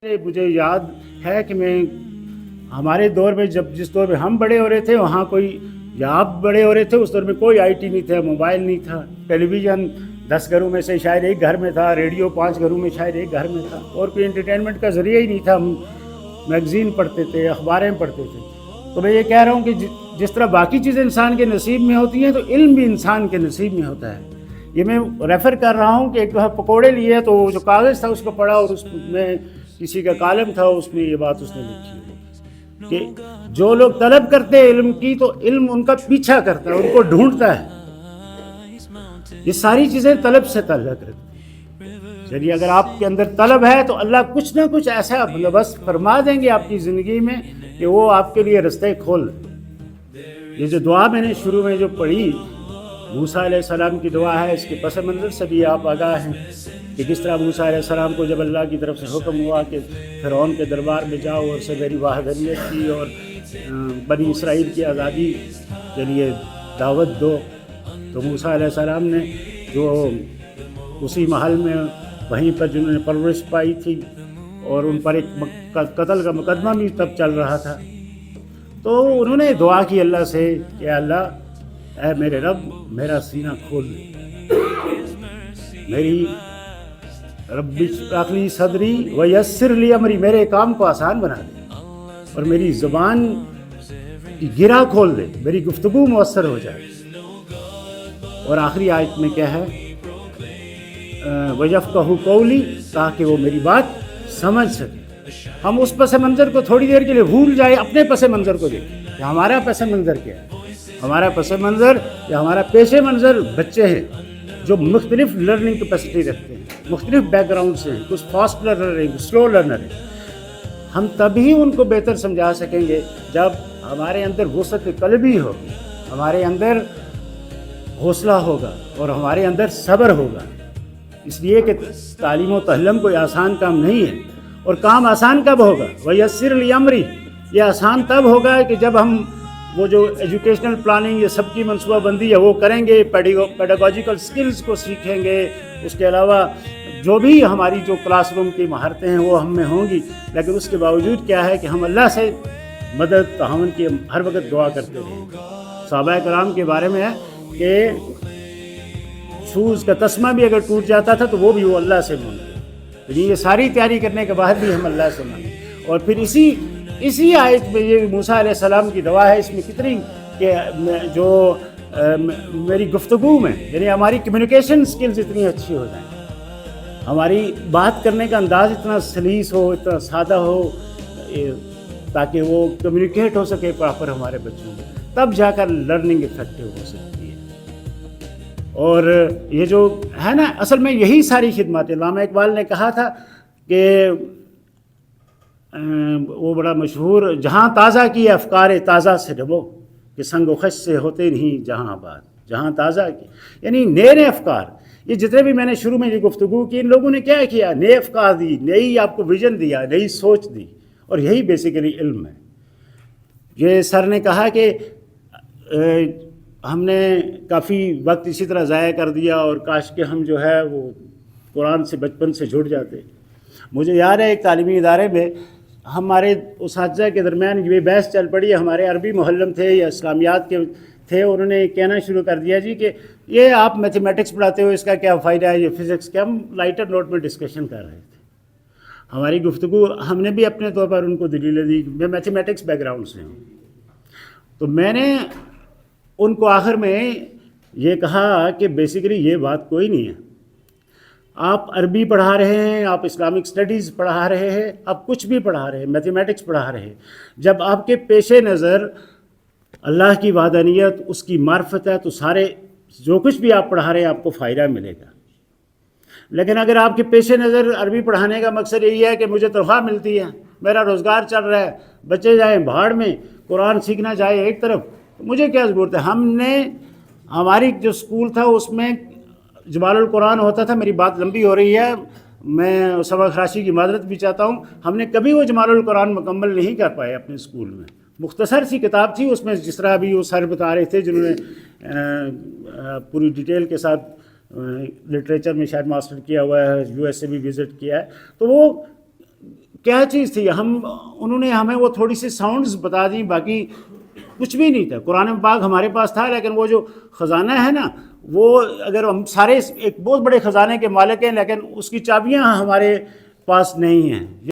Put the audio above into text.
مجھے یاد ہے کہ میں ہمارے دور میں جس دور میں ہم بڑے ہو رہے تھے وہاں کوئی یا آپ بڑے ہو رہے تھے اس دور میں کوئی آئی ٹی نہیں تھا، موبائل نہیں تھا، ٹیلی ویژن 10 گھروں میں سے شاید ایک گھر میں تھا، ریڈیو 5 گھروں میں شاید ایک گھر میں تھا، اور کوئی انٹرٹینمنٹ کا ذریعہ ہی نہیں تھا۔ ہم میگزین پڑھتے تھے، اخباریں پڑھتے تھے۔ تو میں یہ کہہ رہا ہوں کہ جس طرح باقی چیزیں انسان کے نصیب میں ہوتی ہیں تو علم بھی انسان کے نصیب میں ہوتا ہے۔ یہ میں ریفر کر رہا ہوں کہ ایک دفعہ پکوڑے لیے تو جو کاغذ تھا اس کو پڑھا اور اس میں کسی کا کالم تھا، اس میں یہ بات اس نے لکھی کہ جو لوگ طلب کرتے ہیں علم کی تو علم ان کا پیچھا کرتا ہے، ان کو ڈھونڈتا ہے۔ یہ ساری چیزیں طلب سے تعلق رکھتی ہیں۔ چلیے اگر آپ کے اندر طلب ہے تو اللہ کچھ نہ کچھ ایسا بندوبست فرما دیں گے آپ کی زندگی میں کہ وہ آپ کے لیے رستے کھول دیں۔ یہ جو دعا میں نے شروع میں جو پڑھی، موسیٰ علیہ السلام کی دعا ہے، اس کے پس منظر سے بھی آپ آگاہ ہیں کہ کس طرح موسیٰ علیہ السلام کو جب اللہ کی طرف سے حکم ہوا کہ فرعون کے دربار میں جاؤ اور اسے میری وحدانیت کی اور بنی اسرائیل کی آزادی کے لیے دعوت دو، تو موسیٰ علیہ السلام نے جو اسی محل میں وہیں پر جنہوں نے پرورش پائی تھی اور ان پر ایک قتل کا مقدمہ بھی تب چل رہا تھا، تو انہوں نے دعا کی اللہ سے کہ اللہ اے میرے رب میرا سینہ کھول دے، میری رب اشرح لی صدری ویسر لی امری، میرے کام کو آسان بنا دے اور میری زبان کی گرہ کھول دے، میری گفتگو مؤثر ہو جائے۔ اور آخری آیت میں کیا ہے، وَيَفْقَهُ قَوْلِي، تاکہ وہ میری بات سمجھ سکے۔ ہم اس پس منظر کو تھوڑی دیر کے لیے بھول جائے، اپنے پس منظر کو دیکھیں کہ ہمارا پس منظر کیا ہے۔ ہمارا پس منظر یا ہمارا پیش منظر بچے ہیں جو مختلف لرننگ کیپیسٹی رکھتے ہیں، مختلف بیک گراؤنڈ سے ہیں، کچھ فاسٹ لرنر ہیں، کچھ سلو لرنر ہیں۔ ہم تبھی ان کو بہتر سمجھا سکیں گے جب ہمارے اندر وسعت قلبی ہو، ہمارے اندر حوصلہ ہوگا اور ہمارے اندر صبر ہوگا۔ اس لیے کہ تعلیم و تعلم کوئی آسان کام نہیں ہے، اور کام آسان کب ہوگا؟ وَيَسِّرْ لِي أَمْرِي، یہ آسان تب ہوگا کہ جب ہم وہ جو ایجوکیشنل پلاننگ یہ سب کی منصوبہ بندی ہے وہ کریں گے، پیڈاگوجیکل سکلز کو سیکھیں گے، اس کے علاوہ جو بھی ہماری جو کلاس روم کی مہارتیں ہیں وہ ہم میں ہوں گی، لیکن اس کے باوجود کیا ہے کہ ہم اللہ سے مدد تعاون کی ہر وقت دعا کرتے رہیں۔ صحابہ کرام کے بارے میں ہے کہ شوز کا تسمہ بھی اگر ٹوٹ جاتا تھا تو وہ بھی وہ اللہ سے مانگتے، لیکن یہ ساری تیاری کرنے کے بعد بھی ہم اللہ سے مانگتے۔ اور پھر اسی آیت میں یہ موسیٰ علیہ السلام کی دعا ہے، اس میں کتنی کہ جو میری گفتگو میں یعنی ہماری کمیونیکیشن سکلز اتنی اچھی ہو جائیں، ہماری بات کرنے کا انداز اتنا سلیس ہو، اتنا سادہ ہو، تاکہ وہ کمیونیکیٹ ہو سکے پراپر ہمارے بچوں میں، تب جا کر لرننگ افیکٹو ہو سکتی ہے۔ اور یہ جو ہے نا، اصل میں یہی ساری خدمات، علامہ اقبال نے کہا تھا کہ وہ بڑا مشہور، جہاں تازہ کی افکار تازہ سے ڈبو کہ سنگ و خش سے ہوتے نہیں جہاں آباد، جہاں تازہ کی یعنی نئے افکار۔ یہ جتنے بھی میں نے شروع میں یہ گفتگو کی، ان لوگوں نے کیا کیا؟ نئے افکار دی، نئی آپ کو ویژن دیا، نئی سوچ دی، اور یہی بیسیکلی علم ہے۔ یہ سر نے کہا کہ ہم نے کافی وقت اسی طرح ضائع کر دیا اور کاش کہ ہم جو ہے وہ قرآن سے بچپن سے جڑ جاتے۔ مجھے یاد ہے ایک تعلیمی ادارے میں ہمارے اساتذہ کے درمیان یہ بحث چل پڑی، ہمارے عربی معلم تھے یا اسلامیات کے تھے، انہوں نے کہنا شروع کر دیا جی کہ یہ آپ میتھمیٹکس پڑھاتے ہو، اس کا کیا فائدہ ہے، یہ فزکس کے۔ ہم لائٹر نوٹ میں ڈسکشن کر رہے تھے، ہماری گفتگو، ہم نے بھی اپنے طور پر ان کو دلیلیں دی، میں میتھمیٹکس بیک گراؤنڈ سے ہوں، تو میں نے ان کو آخر میں یہ کہا کہ بیسیکلی یہ بات کوئی نہیں ہے، آپ عربی پڑھا رہے ہیں، آپ اسلامک اسٹڈیز پڑھا رہے ہیں، آپ کچھ بھی پڑھا رہے ہیں، میتھمیٹکس پڑھا رہے ہیں، جب آپ کے پیش نظر اللہ کی وحدانیت، اس کی معرفت ہے، تو سارے جو کچھ بھی آپ پڑھا رہے ہیں آپ کو فائدہ ملے گا۔ لیکن اگر آپ کے پیش نظر عربی پڑھانے کا مقصد یہی ہے کہ مجھے تنخواہ ملتی ہے، میرا روزگار چل رہا ہے، بچے جائیں بھاڑ میں، قرآن سیکھنا جائے ایک طرف، مجھے کیا ضرورت ہے؟ ہماری جو اسکول تھا اس میں جمال القرآن ہوتا تھا، میری بات لمبی ہو رہی ہے، میں سبق خراشی کی معذرت بھی چاہتا ہوں، ہم نے کبھی وہ جمال القرآن مکمل نہیں کر پائے اپنے اسکول میں۔ مختصر سی کتاب تھی، اس میں جس طرح ابھی وہ سر بتا رہے تھے جنہوں نے پوری ڈیٹیل کے ساتھ لٹریچر میں شاید ماسٹر کیا ہوا ہے، یو ایس سے بھی وزٹ کیا ہے، تو وہ کیا چیز تھی؟ انہوں نے ہمیں وہ تھوڑی سی ساؤنڈز بتا دیں، باقی کچھ بھی نہیں تھا. قرآن پاک ہمارے پاس تھا، لیکن وہ جو خزانہ ہے نا، وہ اگر ہم سارے ایک بہت بڑے خزانے کے مالک ہیں، لیکن اس کی چابیاں ہمارے پاس نہیں ہیں.